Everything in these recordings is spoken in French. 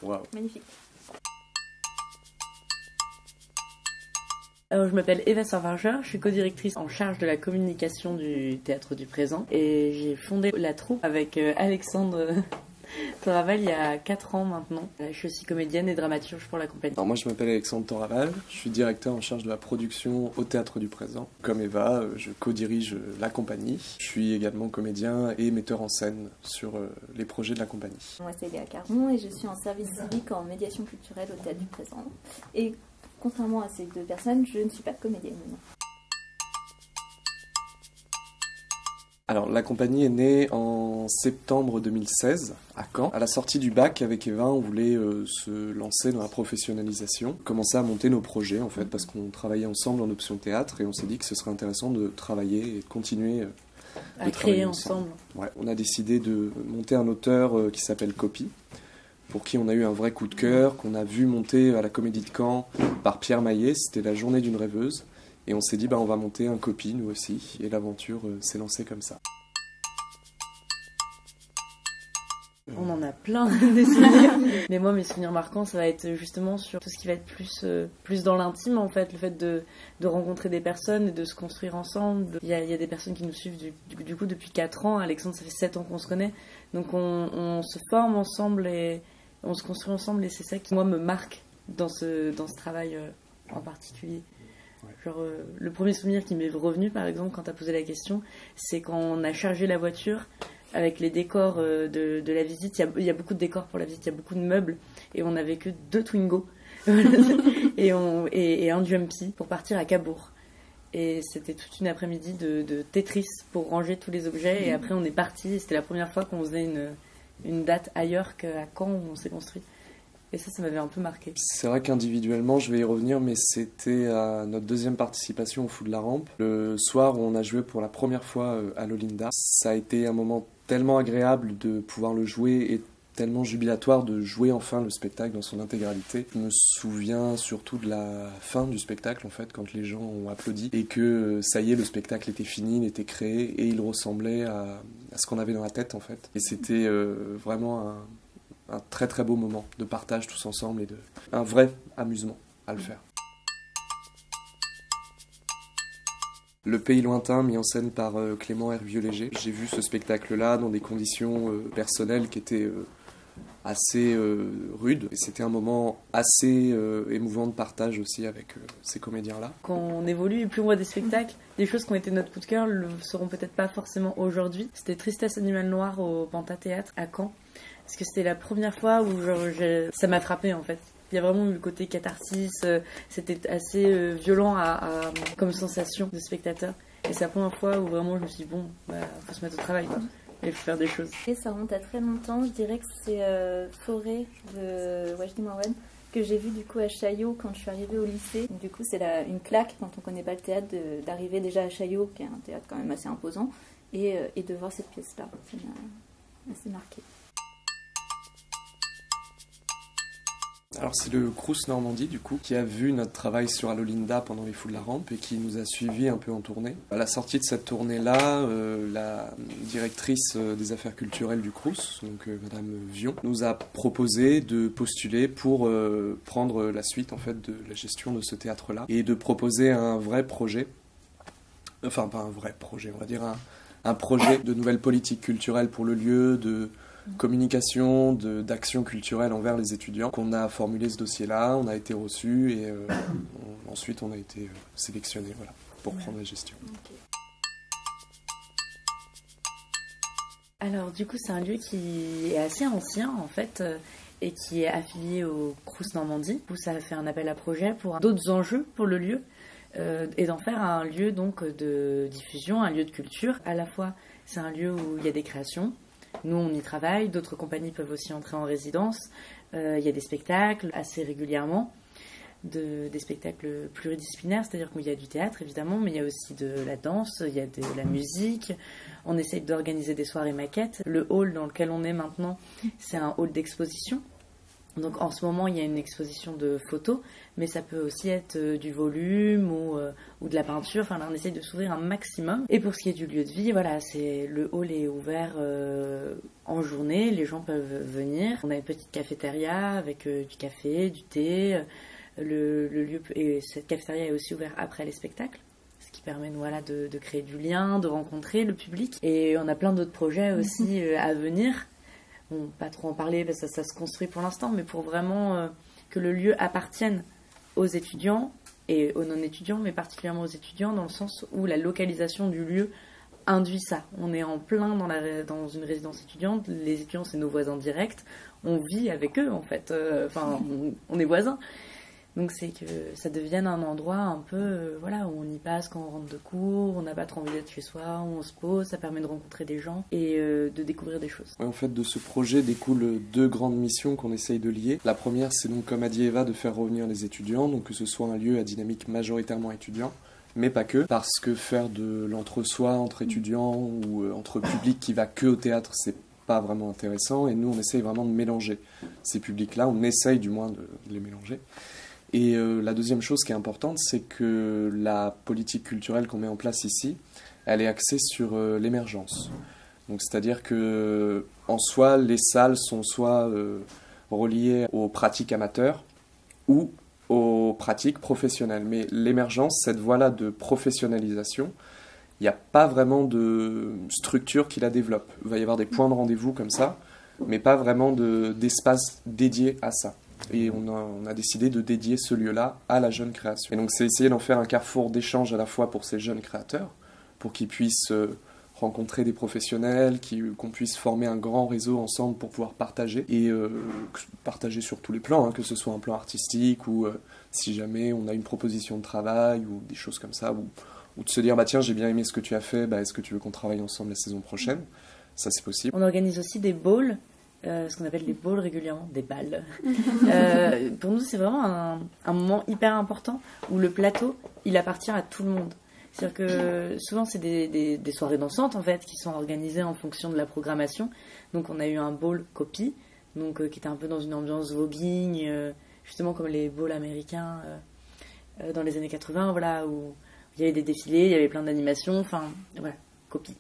Waouh. Magnifique. Alors, je m'appelle Eva Sarvarger, je suis co-directrice en charge de la communication du Théâtre du Présent et j'ai fondé la troupe avec Alexandre Toraval il y a 4 ans maintenant. Je suis aussi comédienne et dramaturge pour la compagnie. Alors moi je m'appelle Alexandre Toraval, je suis directeur en charge de la production au Théâtre du Présent. Comme Eva, je co-dirige la compagnie. Je suis également comédien et metteur en scène sur les projets de la compagnie. Moi c'est Léa Caron et je suis en service civique en médiation culturelle au Théâtre du Présent. Et contrairement à ces deux personnes, je ne suis pas comédienne. Alors la compagnie est née en septembre 2016 à Caen. À la sortie du bac avec Eva, on voulait se lancer dans la professionnalisation, commencer à monter nos projets en fait parce qu'on travaillait ensemble en option théâtre et on s'est dit que ce serait intéressant de travailler et de continuer à créer ensemble. Ouais, on a décidé de monter un auteur qui s'appelle Copy, pour qui on a eu un vrai coup de cœur, qu'on a vu monter à la Comédie de Caen par Pierre Maillet. C'était la journée d'une rêveuse. Et on s'est dit, on va monter un Copy, nous aussi. Et l'aventure s'est lancée comme ça. On en a plein des souvenirs. Mais moi, mes souvenirs marquants, ça va être justement sur tout ce qui va être plus dans l'intime, en fait. Le fait de rencontrer des personnes et de se construire ensemble. Il y a des personnes qui nous suivent du coup depuis 4 ans. Alexandre, ça fait 7 ans qu'on se connaît. Donc on se forme ensemble et on se construit ensemble. Et c'est ça qui, moi, me marque dans ce travail en particulier. Ouais. Genre, le premier souvenir qui m'est revenu, par exemple, quand tu as posé la question, c'est quand on a chargé la voiture avec les décors de la visite. Il y a beaucoup de décors pour la visite, il y a beaucoup de meubles, et on n'avait que 2 Twingo et un Jumpy pour partir à Cabourg. Et c'était toute une après-midi de Tetris pour ranger tous les objets, et après on est parti, et c'était la première fois qu'on faisait une date ailleurs qu'à Caen où on s'est construit. Et ça m'avait un peu marqué. C'est vrai qu'individuellement, je vais y revenir, mais c'était à notre 2e participation au Fou de la Rampe. Le soir où on a joué pour la première fois à l'Olinda, ça a été un moment tellement agréable de pouvoir le jouer et tellement jubilatoire de jouer enfin le spectacle dans son intégralité. Je me souviens surtout de la fin du spectacle, en fait, quand les gens ont applaudi et que ça y est, le spectacle était fini, il était créé et il ressemblait à ce qu'on avait dans la tête, en fait. Et c'était vraiment un très très beau moment de partage tous ensemble et un vrai amusement à le faire. Le Pays lointain, mis en scène par Clément Hervieux-Léger. J'ai vu ce spectacle-là dans des conditions personnelles qui étaient assez rudes. Et c'était un moment assez émouvant de partage aussi avec ces comédiens-là. Quand on évolue et plus on voit des spectacles, des choses qui ont été notre coup de cœur ne le seront peut-être pas forcément aujourd'hui. C'était Tristesse Animal Noir au Panta Théâtre à Caen. Parce que c'était la première fois où ça m'a frappé en fait. Il y a vraiment eu le côté catharsis, c'était assez violent comme sensation de spectateur. Et c'est la première fois où vraiment je me suis dit, faut se mettre au travail quoi. Et faut faire des choses. Et ça remonte à très longtemps, je dirais que c'est Forêt de Wajdi Mouawad que j'ai vu du coup à Chaillot quand je suis arrivée au lycée. Du coup c'est une claque quand on connaît pas le théâtre d'arriver déjà à Chaillot, qui est un théâtre quand même assez imposant, et de voir cette pièce-là. Ça m'a assez marqué. Alors c'est le Crous Normandie du coup qui a vu notre travail sur Alolinda pendant les Fous de la Rampe et qui nous a suivis un peu en tournée. À la sortie de cette tournée-là, la directrice des affaires culturelles du Crous, donc Madame Vion, nous a proposé de postuler pour prendre la suite en fait de la gestion de ce théâtre-là et de proposer un vrai projet, enfin pas un vrai projet, on va dire un projet de nouvelle politique culturelle pour le lieu, de communication, d'action culturelle envers les étudiants. On a formulé ce dossier-là, on a été reçu et ensuite on a été sélectionné pour prendre la gestion. Okay. Alors du coup c'est un lieu qui est assez ancien en fait et qui est affilié au Crous Normandie où ça a fait un appel à projet pour d'autres enjeux pour le lieu et d'en faire un lieu donc de diffusion, un lieu de culture. À la fois c'est un lieu où il y a des créations. Nous, on y travaille, d'autres compagnies peuvent aussi entrer en résidence. Il y a des spectacles assez régulièrement, des spectacles pluridisciplinaires, c'est-à-dire qu'il y a du théâtre, évidemment, mais il y a aussi de la danse, il y a de la musique. On essaye d'organiser des soirées maquettes. Le hall dans lequel on est maintenant, c'est un hall d'exposition. Donc en ce moment, il y a une exposition de photos, mais ça peut aussi être du volume ou de la peinture. Enfin, là, on essaye de s'ouvrir un maximum. Et pour ce qui est du lieu de vie, voilà, le hall est ouvert en journée, les gens peuvent venir. On a une petite cafétéria avec du café, du thé. Le lieu et cette cafétéria est aussi ouverte après les spectacles, ce qui permet voilà, de créer du lien, de rencontrer le public. Et on a plein d'autres projets aussi à venir. Bon, pas trop en parler parce que ça se construit pour l'instant, mais pour vraiment que le lieu appartienne aux étudiants et aux non-étudiants, mais particulièrement aux étudiants, dans le sens où la localisation du lieu induit ça. On est en plein dans une résidence étudiante, les étudiants c'est nos voisins directs, on vit avec eux en fait, on est voisins. Donc c'est que ça devienne un endroit un peu, voilà, où on y passe quand on rentre de cours, on n'a pas trop envie d'être chez soi, où on se pose, ça permet de rencontrer des gens et de découvrir des choses. Ouais, en fait, de ce projet découlent 2 grandes missions qu'on essaye de lier. La première, c'est donc, comme a dit Eva, de faire revenir les étudiants, donc que ce soit un lieu à dynamique majoritairement étudiant, mais pas que, parce que faire de l'entre-soi entre étudiants ou entre public qui va que au théâtre, c'est pas vraiment intéressant, et nous, on essaye vraiment de mélanger ces publics-là, on essaye du moins de les mélanger. Et la deuxième chose qui est importante, c'est que la politique culturelle qu'on met en place ici, elle est axée sur l'émergence. Donc, c'est-à-dire que en soi, les salles sont soit reliées aux pratiques amateurs ou aux pratiques professionnelles. Mais l'émergence, cette voie-là de professionnalisation, il n'y a pas vraiment de structure qui la développe. Il va y avoir des points de rendez-vous comme ça, mais pas vraiment d'espace dédié à ça. Et on a décidé de dédier ce lieu-là à la jeune création. Et donc c'est essayer d'en faire un carrefour d'échange à la fois pour ces jeunes créateurs, pour qu'ils puissent rencontrer des professionnels, qu'on puisse former un grand réseau ensemble pour pouvoir partager, et partager sur tous les plans, hein, que ce soit un plan artistique ou si jamais on a une proposition de travail ou des choses comme ça, ou de se dire, bah tiens, j'ai bien aimé ce que tu as fait, bah, est-ce que tu veux qu'on travaille ensemble la saison prochaine ? Ça, c'est possible. On organise aussi des balls, ce qu'on appelle les balls régulièrement, des balles. Pour nous, c'est vraiment un moment hyper important où le plateau, il appartient à tout le monde. C'est-à-dire que souvent, c'est des soirées dansantes, en fait, qui sont organisées en fonction de la programmation. Donc, on a eu un ball copie, donc, qui était un peu dans une ambiance voguing, justement comme les balls américains dans les années 80, voilà, où il y avait des défilés, il y avait plein d'animations, enfin, voilà, copie.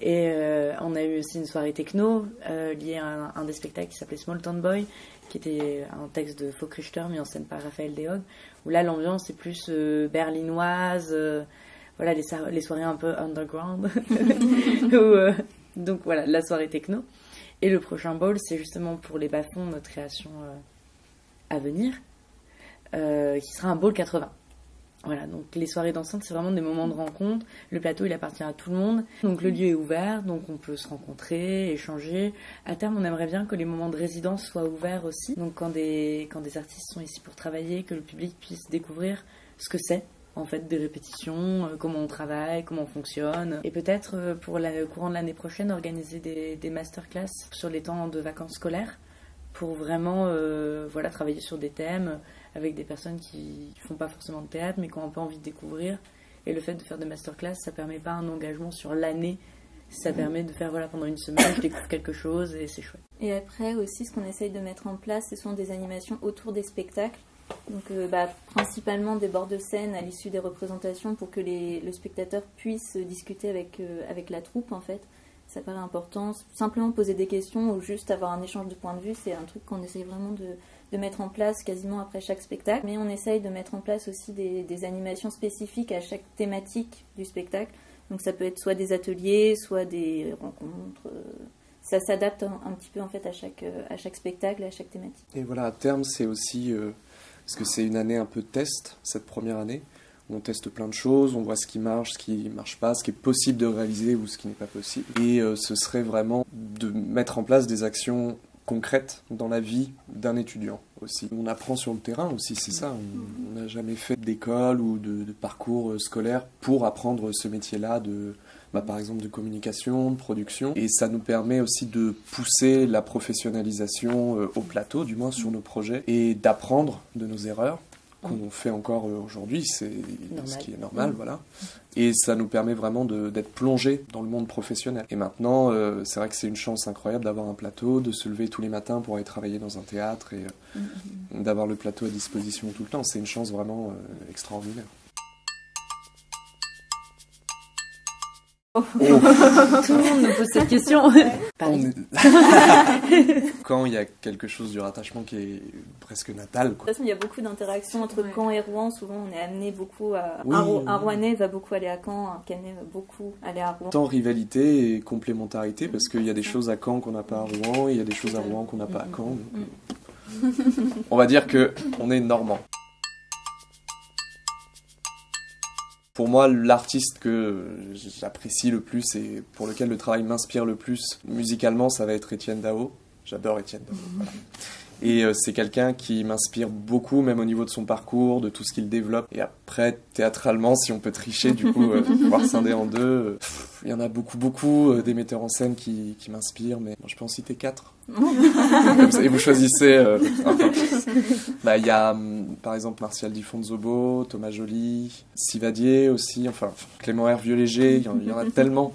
Et on a eu aussi une soirée techno liée à un des spectacles qui s'appelait Small Town Boy, qui était un texte de Faux Richter mis en scène par Raphaël Dehog, où là l'ambiance est plus berlinoise, voilà, les soirées un peu underground. Donc voilà, la soirée techno. Et le prochain ball, c'est justement pour les bas-fonds, notre création à venir, qui sera un ball 80. Voilà, donc les soirées dansantes, c'est vraiment des moments de rencontre. Le plateau, il appartient à tout le monde. Donc le lieu est ouvert, donc on peut se rencontrer, échanger. À terme, on aimerait bien que les moments de résidence soient ouverts aussi. Donc quand des artistes sont ici pour travailler, que le public puisse découvrir ce que c'est, en fait, des répétitions, comment on travaille, comment on fonctionne. Et peut-être pour le courant de l'année prochaine, organiser des masterclass sur les temps de vacances scolaires pour vraiment voilà, travailler sur des thèmes avec des personnes qui font pas forcément de théâtre mais qui ont un peu envie de découvrir. Et le fait de faire des masterclass, ça permet pas un engagement sur l'année, ça permet de faire, voilà, pendant une semaine, je découvre quelque chose et c'est chouette. Et après aussi, ce qu'on essaye de mettre en place, ce sont des animations autour des spectacles. Donc principalement des bords de scène à l'issue des représentations pour que le spectateur puisse discuter avec la troupe, en fait. Ça paraît important. Simplement poser des questions ou juste avoir un échange de points de vue, c'est un truc qu'on essaye vraiment de mettre en place quasiment après chaque spectacle. Mais on essaye de mettre en place aussi des animations spécifiques à chaque thématique du spectacle. Donc ça peut être soit des ateliers, soit des rencontres. Ça s'adapte un petit peu en fait à chaque spectacle et à chaque thématique. Et voilà, à terme, c'est aussi... parce que c'est une année un peu test, cette première année. On teste plein de choses, on voit ce qui marche pas, ce qui est possible de réaliser ou ce qui n'est pas possible. Et ce serait vraiment de mettre en place des actions concrètes dans la vie d'un étudiant aussi. On apprend sur le terrain aussi, c'est ça. On n'a jamais fait d'école ou de parcours scolaire pour apprendre ce métier-là par exemple de communication, de production. Et ça nous permet aussi de pousser la professionnalisation au plateau, du moins sur nos projets, et d'apprendre de nos erreurs qu'on fait encore aujourd'hui, c'est ce qui est normal, Mmh. voilà. Et ça nous permet vraiment d'être plongés dans le monde professionnel. Et maintenant, c'est vrai que c'est une chance incroyable d'avoir un plateau, de se lever tous les matins pour aller travailler dans un théâtre et d'avoir le plateau à disposition tout le temps. C'est une chance vraiment extraordinaire. Tout le monde nous pose cette question. Pareil. Quand il y a quelque chose du rattachement qui est presque natal, De quoi. toute façon, il y a beaucoup d'interactions entre Ouais. Caen et Rouen. Souvent, on est amené beaucoup à... Oui. Un Rouennais va beaucoup aller à Caen, un Caennais va beaucoup aller à Rouen. Tant rivalité et complémentarité, parce qu'il y a des choses à Caen qu'on n'a pas à Rouen, et il y a des choses à Rouen qu'on n'a pas à Caen. Donc, on va dire que on est normand. Pour moi, l'artiste que j'apprécie le plus et pour lequel le travail m'inspire le plus musicalement, ça va être Étienne Dao. J'adore Étienne Dao. Voilà. Et c'est quelqu'un qui m'inspire beaucoup, même au niveau de son parcours, de tout ce qu'il développe. Et après, théâtralement, si on peut tricher, du coup, pouvoir scinder en deux, il y en a beaucoup, des metteurs en scène qui m'inspirent, mais bon, je peux en citer 4. Comme ça, et vous choisissez. Bah, il y a, par exemple, Martial Di Fonzobo, Thomas Joly, Sivadier aussi, enfin, Clément Hervieux-Léger, il y en a tellement,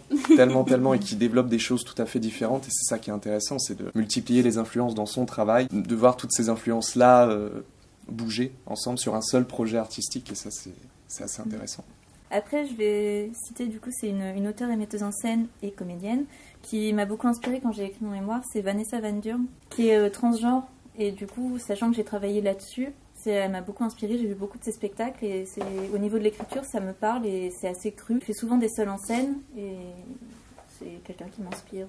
et qui développent des choses tout à fait différentes. Et c'est ça qui est intéressant, c'est de multiplier les influences dans son travail, de voir toutes ces influences-là bouger ensemble sur un seul projet artistique. Et ça, c'est assez intéressant. Après, je vais citer, du coup, c'est une auteure et metteuse en scène et comédienne qui m'a beaucoup inspirée quand j'ai écrit mon mémoire. C'est Vanessa Van Durm, qui est transgenre. Et du coup, sachant que j'ai travaillé là-dessus, elle m'a beaucoup inspirée. J'ai vu beaucoup de ses spectacles et au niveau de l'écriture, ça me parle et c'est assez cru. Je fais souvent des seuls en scène et c'est quelqu'un qui m'inspire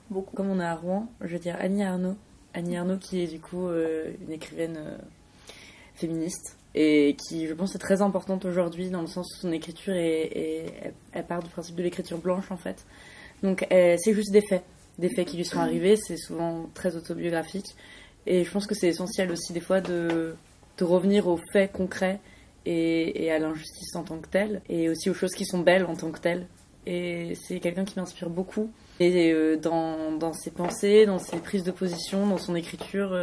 beaucoup. Comme on est à Rouen, je veux dire Annie Ernaux. Annie Ernaux qui est du coup une écrivaine féministe et qui, je pense, est très importante aujourd'hui dans le sens où son écriture elle part du principe de l'écriture blanche en fait. Donc c'est juste des faits qui lui sont arrivés, c'est souvent très autobiographique et je pense que c'est essentiel aussi des fois de revenir aux faits concrets et à l'injustice en tant que telle et aussi aux choses qui sont belles en tant que telles. Et c'est quelqu'un qui m'inspire beaucoup et dans ses pensées, dans ses prises de position, dans son écriture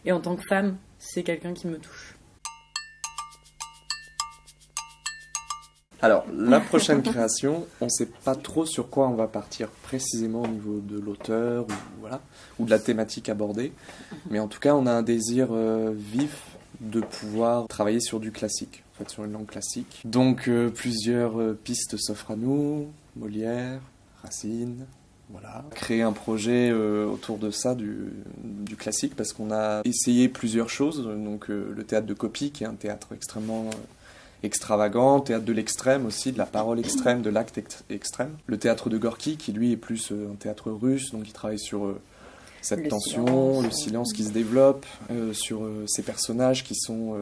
et en tant que femme, c'est quelqu'un qui me touche. Alors, la prochaine création, on ne sait pas trop sur quoi on va partir précisément au niveau de l'auteur ou de la thématique abordée. Mais en tout cas, on a un désir vif de pouvoir travailler sur du classique, en fait, sur une langue classique. Donc, plusieurs pistes s'offrent à nous, Molière, Racine, voilà. Créer un projet autour de ça, du classique, parce qu'on a essayé plusieurs choses. Donc, le théâtre de copie, qui est un théâtre extrêmement... extravagant, théâtre de l'extrême aussi, de la parole extrême, de l'acte extrême. Le théâtre de Gorky, qui lui est plus un théâtre russe, donc il travaille sur cette tension, le silence qui se développe, sur ces personnages qui sont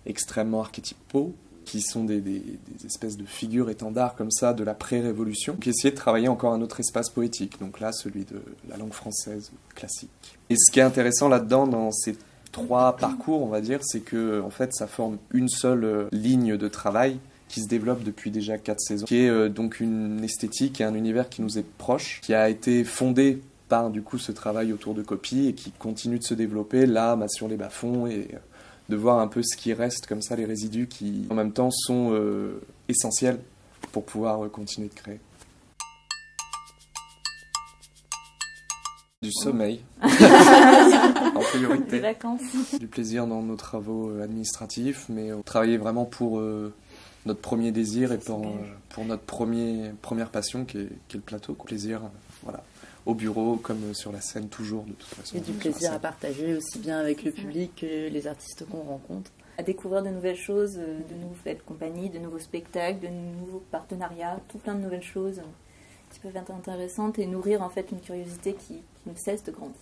extrêmement archétypaux, qui sont des espèces de figures étendards comme ça de la pré-révolution, qui essayaient de travailler encore un autre espace poétique, donc là celui de la langue française classique. Et ce qui est intéressant là-dedans, dans ces 3 parcours, on va dire, c'est que en fait, ça forme une seule ligne de travail qui se développe depuis déjà 4 saisons, qui est donc une esthétique et un univers qui nous est proche, qui a été fondé par du coup ce travail autour de copie et qui continue de se développer là sur les bas-fonds et de voir un peu ce qui reste comme ça, les résidus qui en même temps sont essentiels pour pouvoir continuer de créer. Du sommeil, en priorité. Des vacances. Du plaisir dans nos travaux administratifs, mais travailler vraiment pour notre premier désir et pour notre première passion qui est le plateau. Plaisir, voilà, au bureau comme sur la scène toujours de toute façon. Et du plaisir à partager aussi bien avec le public que les artistes qu'on rencontre. À découvrir de nouvelles choses, de nouvelles compagnies, de nouveaux spectacles, de nouveaux partenariats, tout plein de nouvelles choses qui peuvent être intéressantes et nourrir en fait une curiosité qui ne cesse de grandir.